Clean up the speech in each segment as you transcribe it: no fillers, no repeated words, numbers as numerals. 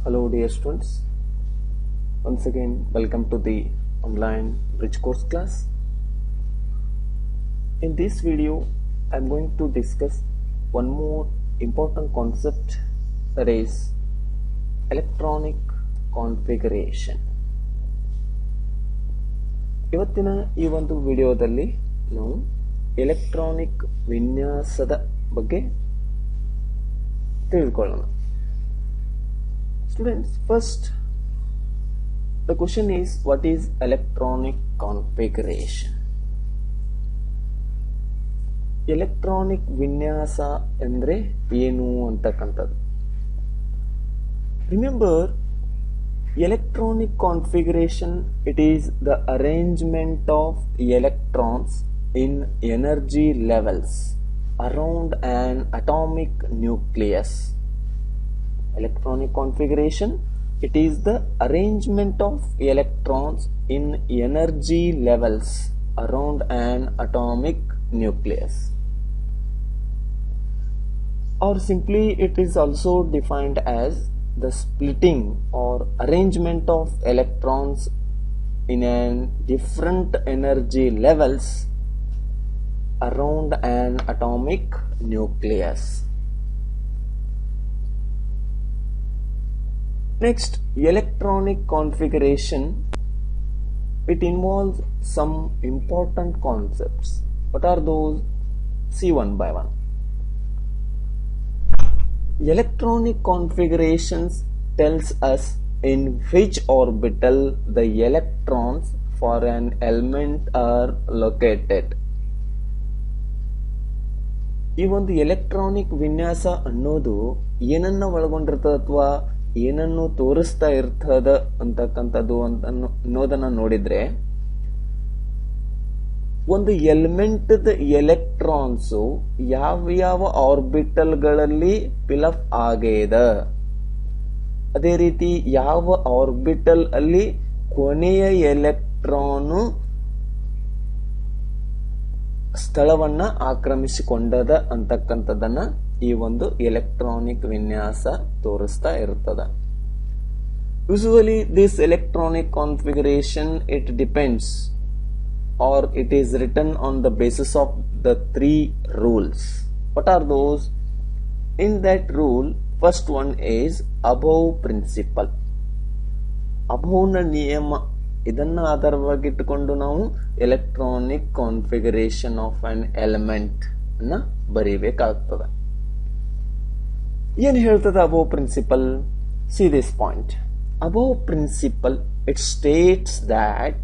Hello dear students, once again welcome to the online bridge course class. In this video I am going to discuss one more important concept, that is electronic configuration. ಇವತ್ತಿನ ಈ ಒಂದು ವಿಡಿಯೋದಲ್ಲಿ ನಾವು electronic ವಿನ್ಯಾಸದ ಬಗ್ಗೆ ತಿಳಿದುಕೊಳ್ಳೋಣ. Students, first the question is, what is electronic configuration? Electronic ವಿನ್ಯಾಸ ಎಂದರೆ ಏನು ಅಂತಕ್ಕಂಥದ್ದು. Remember, electronic configuration, it is the arrangement of electrons in energy levels around an atomic nucleus. Electronic configuration, it is the arrangement of electrons in energy levels around an atomic nucleus, or simply it is also defined as the splitting or arrangement of electrons in different energy levels around an atomic nucleus. Next, electronic configuration, it involves some important concepts. What are those? See one by one. Electronic configurations tells us in which orbital the electrons for an element are located. ಈ ಒಂದು electronic ವಿನ್ಯಾಸ ಅನ್ನೋದು ಏನನ್ನ ಒಳಗೊಂಡಿರ್ತದ ಅಥವಾ ಏನನ್ನು ತೋರಿಸ್ತಾ ಇರ್ತದ ಅಂತಕ್ಕಂಥದ್ದು ಅನ್ನೋದನ್ನ ನೋಡಿದ್ರೆ, ಒಂದು ಎಲಿಮೆಂಟ್ ಎಲೆಕ್ಟ್ರಾನ್ಸ್ ಯಾವ ಆರ್ಬಿಟಲ್ಗಳಲ್ಲಿ ಫಿಲಪ್ ಆಗ್ಯದ, ಅದೇ ರೀತಿ ಯಾವ ಆರ್ಬಿಟಲ್ ಅಲ್ಲಿ ಕೊನೆಯ ಎಲೆಕ್ಟ್ರಾನ್ ಸ್ಥಳವನ್ನ ಆಕ್ರಮಿಸಿಕೊಂಡದ ಅಂತಕ್ಕಂಥದ್ದನ್ನ ಈ ಒಂದು ಎಲೆಕ್ಟ್ರಾನಿಕ್ ವಿನ್ಯಾಸ ತೋರಿಸ್ತಾ ಇರ್ತದ. Usually this electronic configuration it depends or it is written on the basis of the three rules. What are those? In that rule, first one is above principle. above na niyama idanna ಆಧಾರವಾಗಿಟ್ಟುಕೊಂಡು ನಾವು electronic configuration of an element ಅನ್ನ ಬರೀಬೇಕಾಗ್ತದೆ. ಏನು ಹೇಳ್ತದೆ above principle? See this point. Above principle, it states that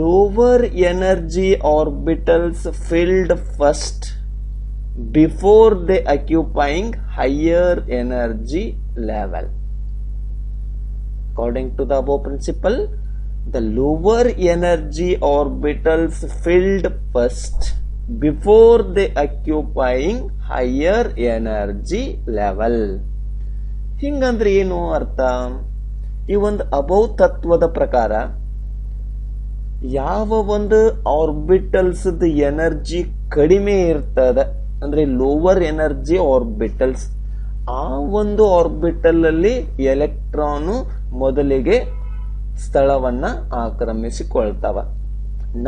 lower energy orbitals filled first before they occupying higher energy level. According to the above principle, the lower energy orbitals filled first before they occupying higher energy level. ಹಿಂಗಂದ್ರೆ ಏನು ಅರ್ಥ? ಈ ಒಂದು above ತತ್ವದ ಪ್ರಕಾರ ಯಾವ ಒಂದು orbitals energy ಕಡಿಮೆ ಇರ್ತದ, ಅಂದ್ರೆ ಲೋವರ್ ಎನರ್ಜಿ ಆರ್ಬಿಟಲ್ಸ್, ಆ ಒಂದು ಆರ್ಬಿಟಲ್ ಅಲ್ಲಿ ಎಲೆಕ್ಟ್ರಾನ್ ಮೊದಲಿಗೆ ಸ್ಥಳವನ್ನ ಆಕ್ರಮಿಸಿಕೊಳ್ತಾವ.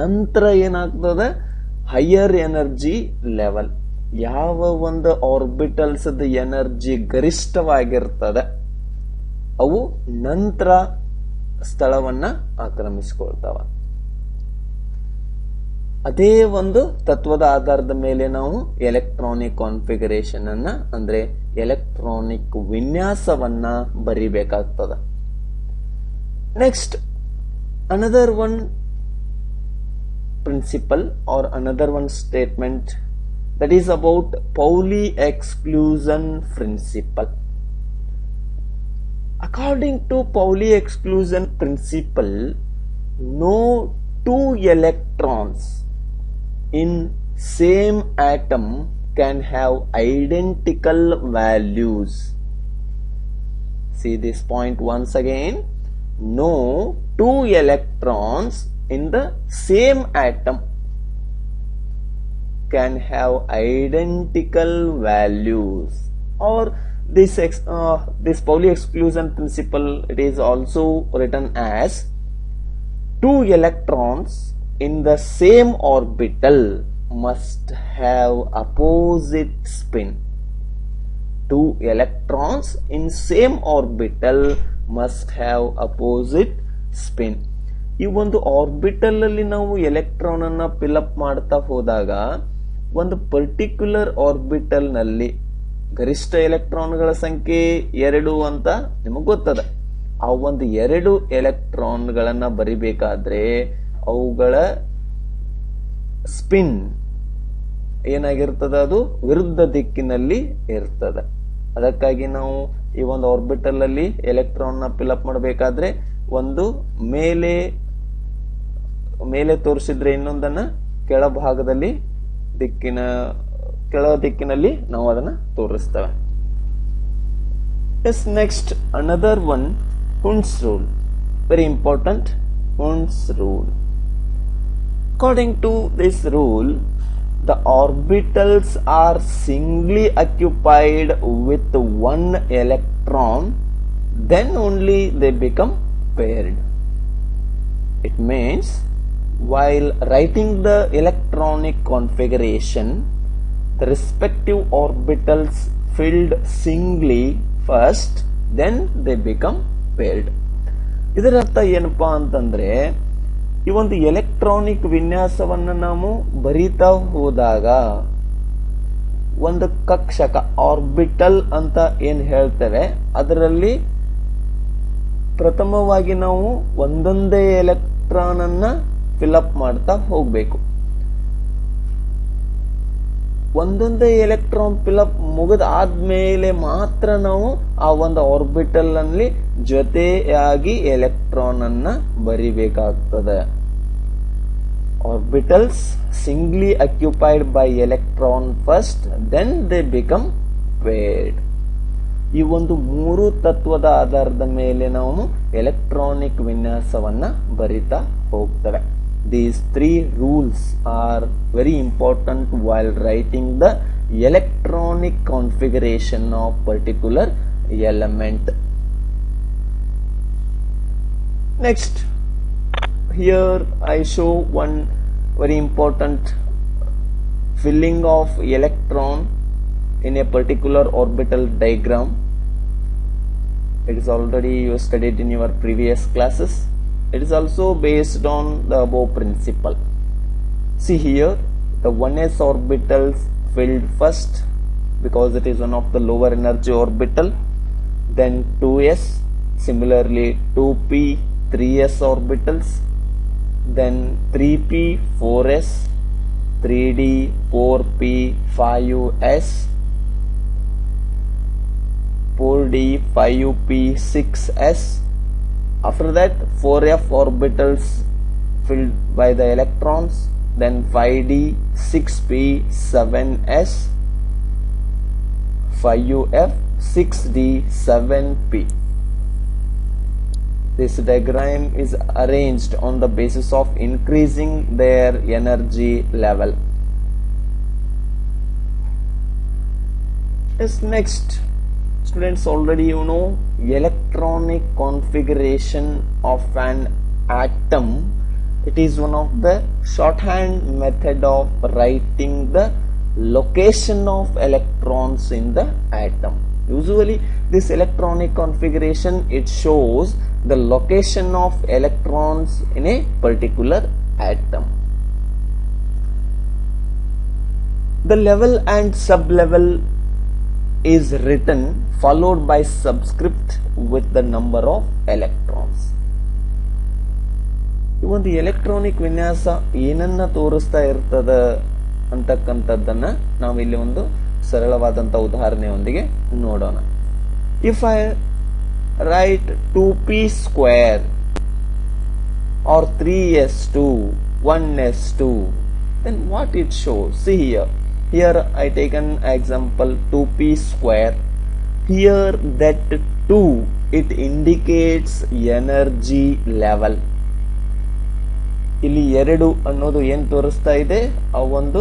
ನಂತರ ಏನಾಗ್ತದ? ಹೈಯರ್ ಎನರ್ಜಿ ಲೆವೆಲ್, ಯಾವ ಒಂದು ಆರ್ಬಿಟಲ್ಸ್ ಎನರ್ಜಿ ಗರಿಷ್ಠವಾಗಿರ್ತದ ಅವು ನಂತರ ಸ್ಥಳವನ್ನ ಆಕ್ರಮಿಸಿಕೊಳ್ತಾವ. ಅದೇ ಒಂದು ತತ್ವದ ಆಧಾರದ ಮೇಲೆ ನಾವು ಎಲೆಕ್ಟ್ರಾನಿಕ್ ಕಾನ್ಫಿಗರೇಷನ್ ಅನ್ನ, ಅಂದ್ರೆ ಎಲೆಕ್ಟ್ರಾನಿಕ್ ವಿನ್ಯಾಸವನ್ನ ಬರಿಬೇಕಾಗ್ತದ. Next, another one principle or another one statement, that is about Pauli exclusion principle. According to Pauli exclusion principle, no two electrons in same atom can have identical values. See this point once again. No two electrons in the same atom can have identical values, or this Pauli exclusion principle, it is also written as two electrons in the same orbital must have opposite spin. Two electrons in same orbital must have opposite spin. ಈ ಒಂದು orbital ಅಲ್ಲಿ ನಾವು electron ಅನ್ನ fill up ಮಾಡ್ತಾ ಹೋದಾಗ ಒಂದು particular orbital ನಲ್ಲಿ ಗರಿಷ್ಠ ಎಲೆಕ್ಟ್ರಾನ್ಗಳ ಸಂಖ್ಯೆ 2 ಅಂತ ನಿಮಗೆ ಗೊತ್ತದ. ಆ ಒಂದು 2 ಎಲೆಕ್ಟ್ರಾನ್ಗಳನ್ನ ಬರಿಬೇಕಾದ್ರೆ ಅವುಗಳ ಸ್ಪಿನ್ ಏನಾಗಿರ್ತದ, ಅದು ವಿರುದ್ಧ ದಿಕ್ಕಿನಲ್ಲಿ ಇರ್ತದೆ. ಅದಕ್ಕಾಗಿ ನಾವು ಈ ಒಂದು ಆರ್ಬಿಟಲ್ ಅಲ್ಲಿ ಎಲೆಕ್ಟ್ರಾನ್ ನ ಫಿಲ್ಅಪ್ ಮಾಡಬೇಕಾದ್ರೆ ಒಂದು ಮೇಲೆ ತೋರಿಸಿದ್ರೆ ಇನ್ನೊಂದನ್ನ ಕೆಳಭಾಗದಲ್ಲಿ ಕೆಳ ದಿಕ್ಕಿನಲ್ಲಿ ನಾವು ಅದನ್ನ ತೋರಿಸ್ತೇವೆ. Yes, next another one, Hund's rule, very important. Hund's rule. According to this rule, the orbitals are singly occupied with one electron, then only they become paired. It means while writing the electronic configuration, the respective orbitals filled singly first, then they become paired. ಇದರ ಅರ್ಥ ಏನಪ್ಪಾ ಅಂತಂದ್ರೆ, ಈ ಒಂದು electronic ವಿನ್ಯಾಸವನ್ನ ನಾವು ಬರಿತಾ ಹೋದಾಗ ಒಂದು ಕಕ್ಷಕ ಆರ್ಬಿಟಲ್ ಅಂತ ಏನ್ ಹೇಳ್ತೇವೆ, ಅದರಲ್ಲಿ ಪ್ರಥಮವಾಗಿ ನಾವು ಒಂದೊಂದೇ ಎಲೆಕ್ಟ್ರಾನ್ ಅನ್ನ ಫಿಲ್ಅಪ್ ಮಾಡ್ತಾ ಹೋಗ್ಬೇಕು. ಒಂದೊಂದೇ ಎಲೆಕ್ಟ್ರಾನ್ ಫಿಲ್ಅಪ್ ಮುಗಿದ ಆದ್ಮೇಲೆ ಮಾತ್ರ ನಾವು ಆ ಒಂದು ಆರ್ಬಿಟಲ್ ಅಲ್ಲಿ ಜೊತೆಯಾಗಿ ಎಲೆಕ್ಟ್ರಾನ್ ಅನ್ನ ಬರಿಬೇಕಾಗ್ತದೆ. Orbitals singly occupied by electron first, then they become paired. ಈ ಒಂದು 3 ತತ್ವದ ಆಧಾರದ ಮೇಲೆ ನಾವು ಎಲೆಕ್ಟ್ರಾನಿಕ್ ವಿನ್ಯಾಸವನ್ನ ಬರಿತಾ ಹೋಗ್ತೇವೆ. These 3 rules are very important while writing the electronic configuration of particular element. Next, here I show one very important filling of electron in a particular orbital diagram. It is already you studied in your previous classes. It is also based on the above principle. See here, the 1s orbitals filled first because it is one of the lower energy orbital, then 2s, similarly 2p, 3s orbitals, then 3p, 4s, 3d, 4p, 5s, 4d, 5p, 6s. After that 4f orbitals filled by the electrons, then 5d, 6p, 7s, 5uf, 6d, 7p. This diagram is arranged on the basis of increasing their energy level. Yes, next, students, already you know electronic configuration of an atom. It is one of the shorthand method of writing the location of electrons in the atom. Usually this electronic configuration, it shows the location of electrons in a particular atom. The level and sub-level is written followed by subscript with the number of electrons. ಈ ಒಂದು electronic ವಿನ್ಯಾಸ ಏನನ್ನ ತೋರಿಸ್ತಾ ಇರ್ತದ ಅಂತಕ್ಕಂಥದ್ದನ್ನ ನಾವಿಲ್ಲಿ ಒಂದು ಸರಳವಾದಂತ ಉದಾಹರಣೆಯೊಂದಿಗೆ ನೋಡೋಣ. If I write 2p square or 3s2 1s2, then what it shows? See here I take an example 2p square. Here that 2, it indicates energy level. ಇಲ್ಲಿ 2 ಅನ್ನೋದು ಏನ್ ತೋರಿಸ್ತಾ ಇದೆ, ಆ ಒಂದು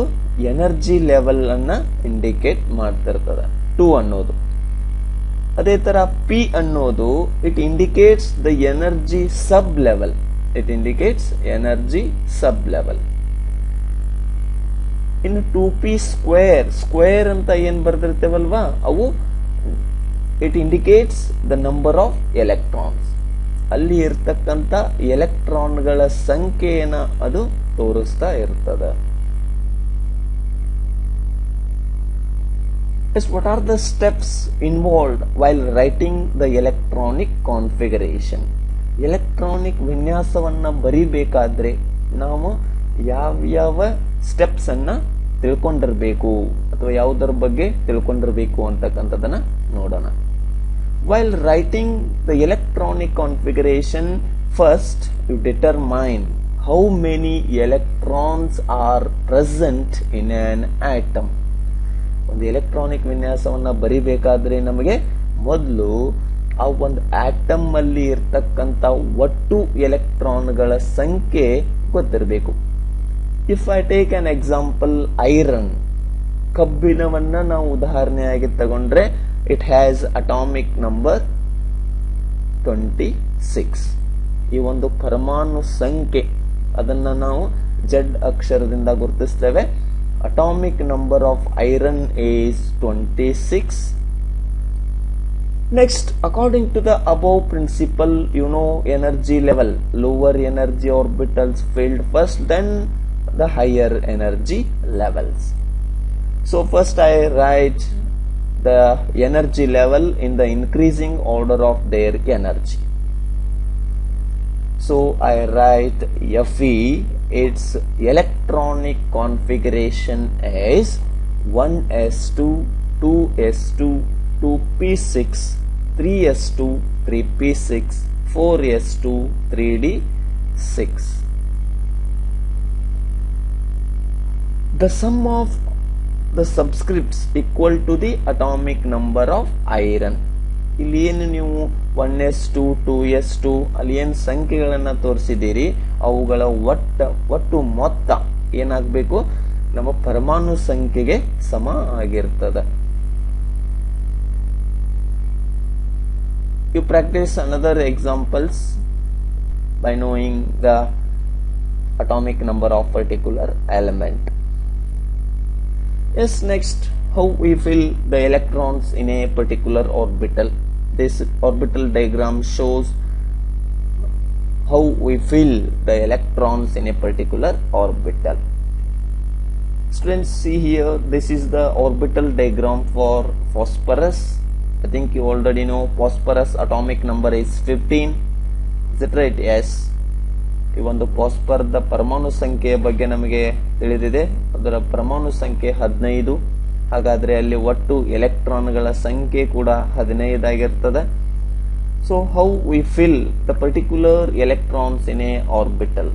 ಎನರ್ಜಿ ಲೆವೆಲ್ ಅನ್ನ ಇಂಡಿಕೇಟ್ ಮಾಡ್ತಿರ್ತದೆ 2 ಅನ್ನೋದು. ಅದೇ ತರ ಪಿ ಅನ್ನೋದು it indicates the energy sub level. It indicates energy sub level. ಇನ್ನು 2p ಸ್ಕ್ವೇರ್ ಅಂತ ಏನ್ ಬರ್ದಿರ್ತೇವಲ್ವಾ, ಅವು it indicates the number of electrons. ಅಲ್ಲಿ ಇರ್ತಕ್ಕಂಥ ಎಲೆಕ್ಟ್ರಾನ್ಗಳ ಸಂಖ್ಯೆಯನ್ನ ಅದು ತೋರಿಸ್ತಾ ಇರ್ತದೆ. What are the steps involved while writing the electronic configuration? Electronic ವಿನ್ಯಾಸವನ್ನ ಬರಿಬೇಕಾದ್ರೆ ನಾವು ಯಾವ ಸ್ಟೆಪ್ಸ್ ಅನ್ನ ತಿಳ್ಕೊಂಡಿರ್ಬೇಕು ಅಥವಾ ಯಾವುದರ ಬಗ್ಗೆ ತಿಳ್ಕೊಂಡಿರ್ಬೇಕು ಅಂತಕ್ಕಂಥದನ್ನ ನೋಡೋಣ. While writing the electronic configuration, first you determine how many electrons are present in an atom. ಒಂದು ಎಲೆಕ್ಟ್ರಾನಿಕ್ ವಿನ್ಯಾಸವನ್ನ ಬರಿಬೇಕಾದ್ರೆ ನಮಗೆ ಮೊದಲು ಆ ಒಂದು ಆಟಮ್ ಅಲ್ಲಿ ಇರ್ತಕ್ಕಂಥ ಒಟ್ಟು ಎಲೆಕ್ಟ್ರಾನ್ಗಳ ಸಂಖ್ಯೆ ಗೊತ್ತಿರಬೇಕು. If I take an example iron, ಕಬ್ಬಿಣವನ್ನ ನಾವು ಉದಾಹರಣೆಯಾಗಿ ತಗೊಂಡ್ರೆ ಇಟ್ ಹ್ಯಾಸ್ ಅಟಾಮಿಕ್ ನಂಬರ್ 26. ಈ ಒಂದು ಪರಮಾಣು ಸಂಖ್ಯೆ ಅದನ್ನ ನಾವು Z ಅಕ್ಷರದಿಂದ ಗುರುತಿಸ್ತೇವೆ. Atomic number of iron is 26. Next, according to the above principle, energy level, lower energy orbitals filled first, then the higher energy levels. So first I write the energy level in the increasing order of their energy. So I write Fe, its electronic configuration is 1s2, 2s2, 2p6, 3s2, 3p6, 4s2, 3d6. The sum of the subscripts equal to the atomic number of iron. ಇಲ್ಲಿ ಏನು ನೀವು 1s2, 2s2 ಅಲ್ಲಿ ಏನು ಸಂಖ್ಯೆಗಳನ್ನ ತೋರಿಸಿದ್ದೀರಿ ಅವುಗಳ ಒಟ್ಟು ಮೊತ್ತ ಏನಾಗಬೇಕು, ನಮ್ಮ ಪರಮಾಣು ಸಂಖ್ಯೆಗೆ ಸಮ ಆಗಿರ್ತದೆ. You practice another examples by knowing the atomic number of particular element. Yes, next, how we fill the electrons in a particular orbital. This orbital diagram shows how we fill the electrons in a particular orbital. Students, see here, this is the orbital diagram for phosphorus. I think you already know phosphorus atomic number is 15. Is it right? Yes. ಈ ಒಂದು phosphorus ಪರಮಾಣು ಸಂಖ್ಯೆಯ ಬಗ್ಗೆ ನಮಗೆ ತಿಳಿದಿದೆ. ಅದರ ಪರಮಾಣು ಸಂಖ್ಯೆ 15. ಹಾಗಾದ್ರೆ ಅಲ್ಲಿ ಒಟ್ಟು ಎಲೆಕ್ಟ್ರಾನ್ಗಳ ಸಂಖ್ಯೆ ಕೂಡ 15 ಆಗಿರ್ತದೆ. So how we fill the particular electrons in a orbital?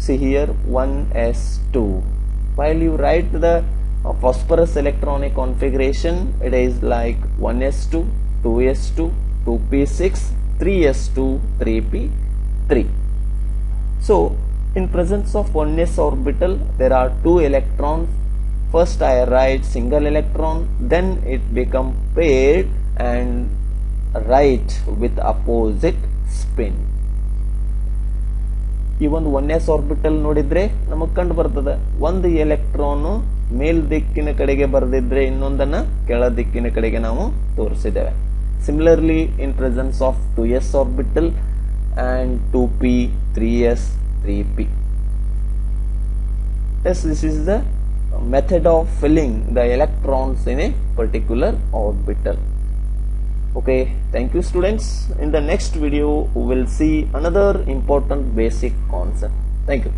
See here, 1s2. While you write the phosphorus electronic configuration, it is like 1s2, 2s2, 2p6, 3s2, 3p3. So in presence of 1s orbital there are 2 electrons. First I write single electron, then it become paired and write with opposite spin. ಈ ಒಂದು 1s orbital ನೋಡಿದ್ರೆ ನಮಗೆ ಕಂಡು ಬರ್ತದೆ, ಒಂದು electron ಮೇಲ್ ದಿಕ್ಕಿನ ಕಡೆಗೆ ಬರೆದಿದ್ರೆ ಇನ್ನೊಂದನ್ನ ಕೆಳ ದಿಕ್ಕಿನ ಕಡೆಗೆ ನಾವು ತೋರಿಸಿದ್ದೇವೆ. Similarly in presence of 2s orbital and 2p, 3s, 3p. Yes, this is the method of filling the electrons in a particular orbital. Okay, thank you students. In the next video we will see another important basic concept. Thank you.